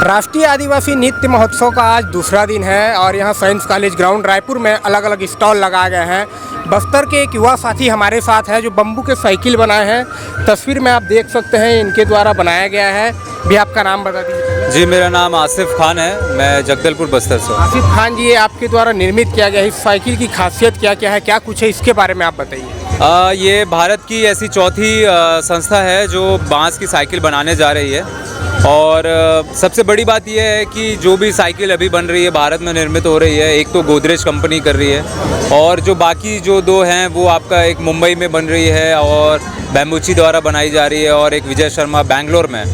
राष्ट्रीय आदिवासी नृत्य महोत्सव का आज दूसरा दिन है और यहाँ साइंस कॉलेज ग्राउंड रायपुर में अलग अलग स्टॉल लगाए गए हैं। बस्तर के एक युवा साथी हमारे साथ है जो बम्बू के साइकिल बनाए हैं। तस्वीर में आप देख सकते हैं इनके द्वारा बनाया गया है। भी आपका नाम बता दीजिए। जी, मेरा नाम आसिफ खान है, मैं जगदलपुर बस्तर से हूँ। आसिफ खान जी, ये आपके द्वारा निर्मित किया गया है। इस साइकिल की खासियत क्या क्या है, क्या कुछ है, इसके बारे में आप बताइए। ये भारत की ऐसी चौथी संस्था है जो बांस की साइकिल बनाने जा रही है। और सबसे बड़ी बात यह है कि जो भी साइकिल अभी बन रही है भारत में निर्मित हो रही है, एक तो गोदरेज कंपनी कर रही है और जो बाकी जो दो हैं वो आपका एक मुंबई में बन रही है और बैम्बूची द्वारा बनाई जा रही है और एक विजय शर्मा बेंगलोर में।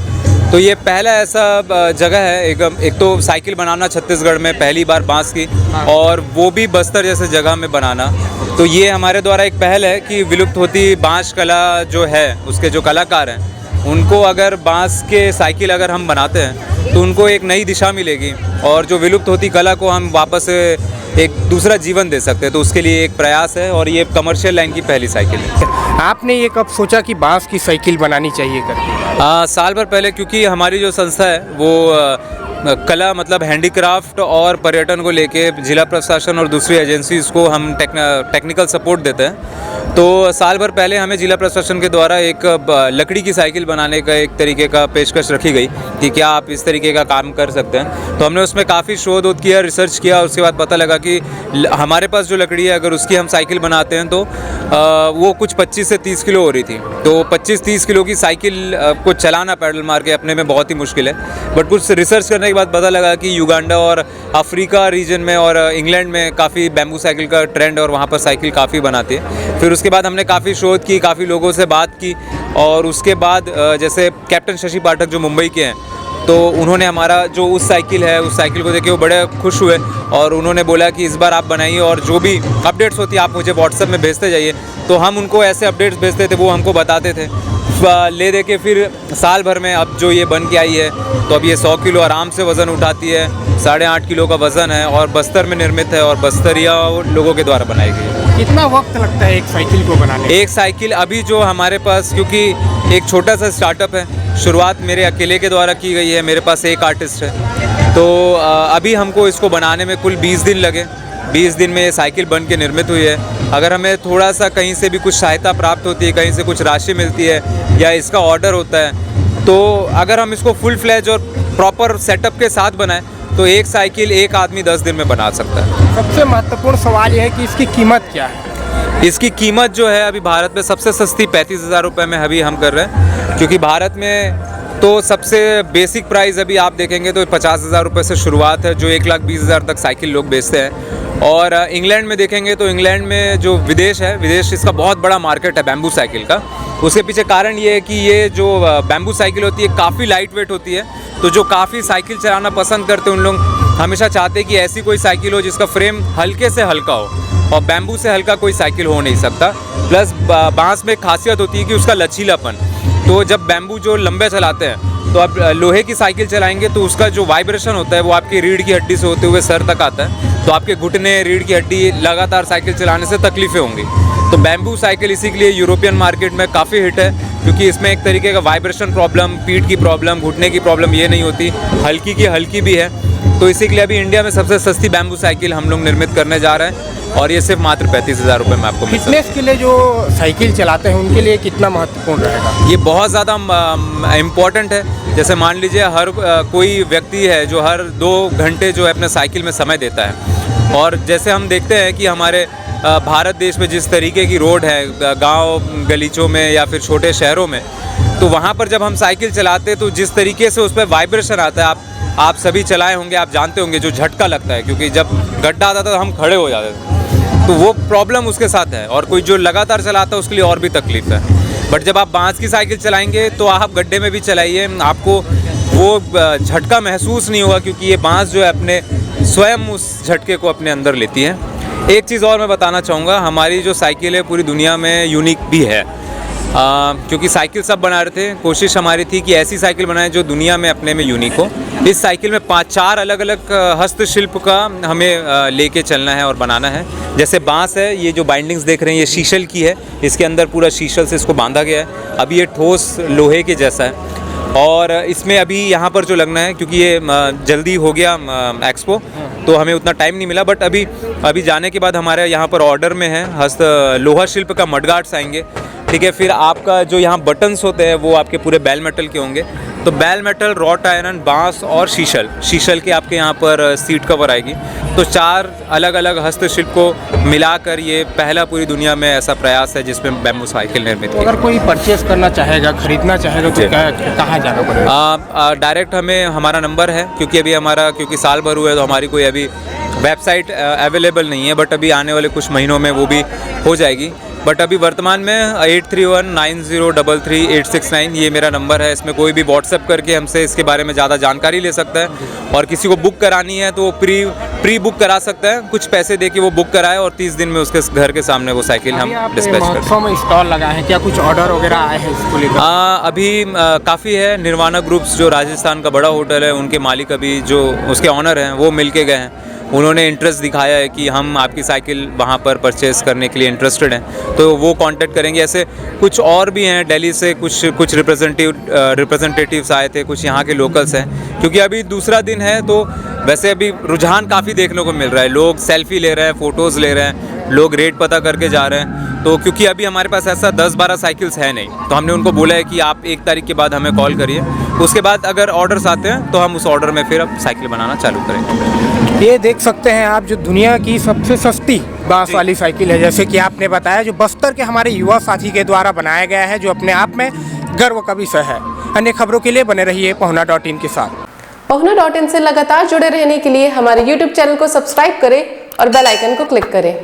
तो ये पहला ऐसा जगह है, एक तो साइकिल बनाना छत्तीसगढ़ में पहली बार बांस की, और वो भी बस्तर जैसे जगह में बनाना। तो ये हमारे द्वारा एक पहल है कि विलुप्त होती बांस कला जो है, उसके जो कलाकार हैं उनको अगर बांस के साइकिल अगर हम बनाते हैं तो उनको एक नई दिशा मिलेगी और जो विलुप्त होती कला को हम वापस एक दूसरा जीवन दे सकते हैं। तो उसके लिए एक प्रयास है और ये कमर्शियल लाइन की पहली साइकिल है। आपने ये कब सोचा कि बांस की साइकिल बनानी चाहिए करके? साल भर पहले, क्योंकि हमारी जो संस्था है वो कला मतलब हैंडीक्राफ्ट और पर्यटन को लेके जिला प्रशासन और दूसरी एजेंसीज़ को हम टेक्निकल सपोर्ट देते हैं। तो साल भर पहले हमें जिला प्रशासन के द्वारा एक लकड़ी की साइकिल बनाने का एक तरीके का पेशकश रखी गई कि क्या आप इस तरीके का काम कर सकते हैं। तो हमने उसमें काफ़ी शोध किया, रिसर्च किया। उसके बाद पता लगा कि हमारे पास जो लकड़ी है अगर उसकी हम साइकिल बनाते हैं तो वो कुछ 25 से 30 किलो हो रही थी। तो 25-30 किलो की साइकिल को चलाना पैडल मार के अपने में बहुत ही मुश्किल है। बट कुछ रिसर्च करने के बाद पता लगा कि युगांडा और अफ्रीका रीजन में और इंग्लैंड में काफ़ी बैम्बू साइकिल का ट्रेंड और वहाँ पर साइकिल काफ़ी बनाती है। फिर उसके बाद हमने काफ़ी शोध की, काफ़ी लोगों से बात की और उसके बाद जैसे कैप्टन शशि पाठक जो मुंबई के हैं, तो उन्होंने हमारा जो उस साइकिल है उस साइकिल को देखे वो बड़े खुश हुए और उन्होंने बोला कि इस बार आप बनाइए और जो भी अपडेट्स होती है आप मुझे व्हाट्सएप में भेजते जाइए। तो हम उनको ऐसे अपडेट्स भेजते थे, वो हमको बताते थे। ले दे के फिर साल भर में अब जो ये बन के आई है तो अब ये 100 किलो आराम से वज़न उठाती है। 8.5 किलो का वज़न है और बस्तर में निर्मित है और बस्तरिया लोगों के द्वारा बनाई गई है। कितना वक्त लगता है एक साइकिल को बनाने में? एक साइकिल अभी जो हमारे पास, क्योंकि एक छोटा सा स्टार्टअप है, शुरुआत मेरे अकेले के द्वारा की गई है, मेरे पास एक आर्टिस्ट है। तो अभी हमको इसको बनाने में कुल 20 दिन लगे। 20 दिन में ये साइकिल बन के निर्मित हुई है। अगर हमें थोड़ा सा कहीं से भी कुछ सहायता प्राप्त होती है, कहीं से कुछ राशि मिलती है या इसका ऑर्डर होता है, तो अगर हम इसको फुल फ्लैज और प्रॉपर सेटअप के साथ बनाएं तो एक साइकिल एक आदमी 10 दिन में बना सकता है। सबसे महत्वपूर्ण सवाल यह है कि इसकी कीमत क्या है? इसकी कीमत जो है अभी भारत में सबसे सस्ती 35,000 रुपये में अभी हम कर रहे हैं, क्योंकि भारत में तो सबसे बेसिक प्राइस अभी आप देखेंगे तो 50,000 रुपये से शुरुआत है, जो 1,20,000 तक साइकिल लोग बेचते हैं। और इंग्लैंड में देखेंगे तो इंग्लैंड में जो विदेश है, विदेश इसका बहुत बड़ा मार्केट है बैम्बू साइकिल का। उसके पीछे कारण ये है कि ये जो बैम्बू साइकिल होती है काफ़ी लाइट वेट होती है। तो जो काफ़ी साइकिल चलाना पसंद करते हैं उन लोग हमेशा चाहते हैं कि ऐसी कोई साइकिल हो जिसका फ्रेम हल्के से हल्का हो, और बैम्बू से हल्का कोई साइकिल हो नहीं सकता। प्लस बांस में खासियत होती है कि उसका लचीलापन। तो जब बैम्बू जो लंबे चलाते हैं तो आप लोहे की साइकिल चलाएंगे तो उसका जो वाइब्रेशन होता है वो आपकी रीढ़ की हड्डी से होते हुए सर तक आता है। तो आपके घुटने, रीढ़ की हड्डी लगातार साइकिल चलाने से तकलीफ़ें होंगी। तो बैम्बू साइकिल इसी के लिए यूरोपियन मार्केट में काफ़ी हिट है, क्योंकि इसमें एक तरीके का वाइब्रेशन प्रॉब्लम, पीठ की प्रॉब्लम, घुटने की प्रॉब्लम ये नहीं होती, हल्की की हल्की भी है। तो इसी के लिए अभी इंडिया में सबसे सस्ती बैम्बू साइकिल हम लोग निर्मित करने जा रहे हैं और ये सिर्फ मात्र 35,000 रुपये में आपको मिल सकता है। फिटनेस के लिए जो साइकिल चलाते हैं उनके लिए कितना महत्वपूर्ण रहेगा? ये बहुत ज़्यादा इम्पॉर्टेंट है। जैसे मान लीजिए हर कोई व्यक्ति है जो हर 2 घंटे जो है अपने साइकिल में समय देता है, और जैसे हम देखते हैं कि हमारे भारत देश में जिस तरीके की रोड है गांव गलीचों में या फिर छोटे शहरों में, तो वहाँ पर जब हम साइकिल चलाते हैं तो जिस तरीके से उस पर वाइब्रेशन आता है, आप सभी चलाए होंगे, आप जानते होंगे जो झटका लगता है, क्योंकि जब गड्ढा आता था तो हम खड़े हो जाते थे। तो वो प्रॉब्लम उसके साथ है, और कोई जो लगातार चलाता है उसके लिए और भी तकलीफ है। बट जब आप बांस की साइकिल चलाएंगे तो आप गड्ढे में भी चलाइए, आपको वो झटका महसूस नहीं होगा, क्योंकि ये बांस जो है अपने स्वयं उस झटके को अपने अंदर लेती है। एक चीज़ और मैं बताना चाहूँगा, हमारी जो साइकिल है पूरी दुनिया में यूनिक भी है। क्योंकि साइकिल सब बना रहे थे, कोशिश हमारी थी कि ऐसी साइकिल बनाएं जो दुनिया में अपने में यूनिक हो। इस साइकिल में 5-4 अलग अलग हस्तशिल्प का हमें लेके चलना है और बनाना है। जैसे बांस है, ये जो बाइंडिंग्स देख रहे हैं ये शीशल की है, इसके अंदर पूरा शीशल से इसको बांधा गया है। अभी ये ठोस लोहे के जैसा है। और इसमें अभी यहाँ पर जो लगना है, क्योंकि ये जल्दी हो गया एक्सपो, तो हमें उतना टाइम नहीं मिला, बट अभी जाने के बाद हमारे यहाँ पर ऑर्डर में है हस्त लोहा शिल्प का मडगार्ड्स आएंगे, ठीक है। फिर आपका जो यहाँ बटन्स होते हैं वो आपके पूरे बैल मेटल के होंगे, तो बैल मेटल, रॉट आयरन, बांस और शीशल के आपके यहाँ पर सीट कवर आएगी। तो 4 अलग अलग हस्तशिल्प को मिलाकर ये पहला पूरी दुनिया में ऐसा प्रयास है जिसमें बैम्बू साइकिल निर्मित की। अगर कोई परचेस करना चाहेगा, खरीदना चाहेगा तो कहाँ जाना पड़ेगा? डायरेक्ट हमें हमारा नंबर है, क्योंकि साल भर हुआ है तो हमारी कोई अभी वेबसाइट अवेलेबल नहीं है, बट अभी आने वाले कुछ महीनों में वो भी हो जाएगी। बट अभी वर्तमान में 8319033869 ये मेरा नंबर है। इसमें कोई भी व्हाट्सएप करके हमसे इसके बारे में ज़्यादा जानकारी ले सकता है, और किसी को बुक करानी है तो प्री बुक करा सकता है, कुछ पैसे दे के वो बुक कराए और 30 दिन में उसके घर के सामने वो साइकिल हम डिस्पैच करते हैं। में स्टॉल लगा है, क्या कुछ ऑर्डर वगैरह आए हैं इसको लेकर? अभी काफ़ी है। निर्वाणा ग्रुप्स जो राजस्थान का बड़ा होटल है, उनके मालिक अभी जो उसके ऑनर हैं वो मिल के गए हैं, उन्होंने इंटरेस्ट दिखाया है कि हम आपकी साइकिल वहाँ पर परचेज़ करने के लिए इंटरेस्टेड हैं, तो वो कांटेक्ट करेंगे। ऐसे कुछ और भी हैं दिल्ली से, कुछ रिप्रेजेंटेटिव्स आए थे, कुछ यहाँ के लोकल्स हैं, क्योंकि अभी दूसरा दिन है तो वैसे अभी रुझान काफ़ी देखने को मिल रहा है। लोग सेल्फी ले रहे हैं, फ़ोटोज़ ले रहे हैं, लोग रेट पता करके जा रहे हैं। तो क्योंकि अभी हमारे पास ऐसा 10-12 साइकिल्स है नहीं, तो हमने उनको बोला है कि आप 1 तारीख के बाद हमें कॉल करिए, उसके बाद अगर ऑर्डर्स आते हैं तो हम उस ऑर्डर में फिर अब साइकिल बनाना चालू करेंगे। ये देख सकते हैं आप, जो दुनिया की सबसे सस्ती बांस वाली साइकिल है, जैसे कि आपने बताया, जो बस्तर के हमारे युवा साथी के द्वारा बनाया गया है, जो अपने आप में गर्व का विषय है। अन्य खबरों के लिए बने रहिए पहुना.in के साथ। पहुना.in से लगातार जुड़े रहने के लिए हमारे YouTube चैनल को सब्सक्राइब करें और बेल आइकन को क्लिक करें।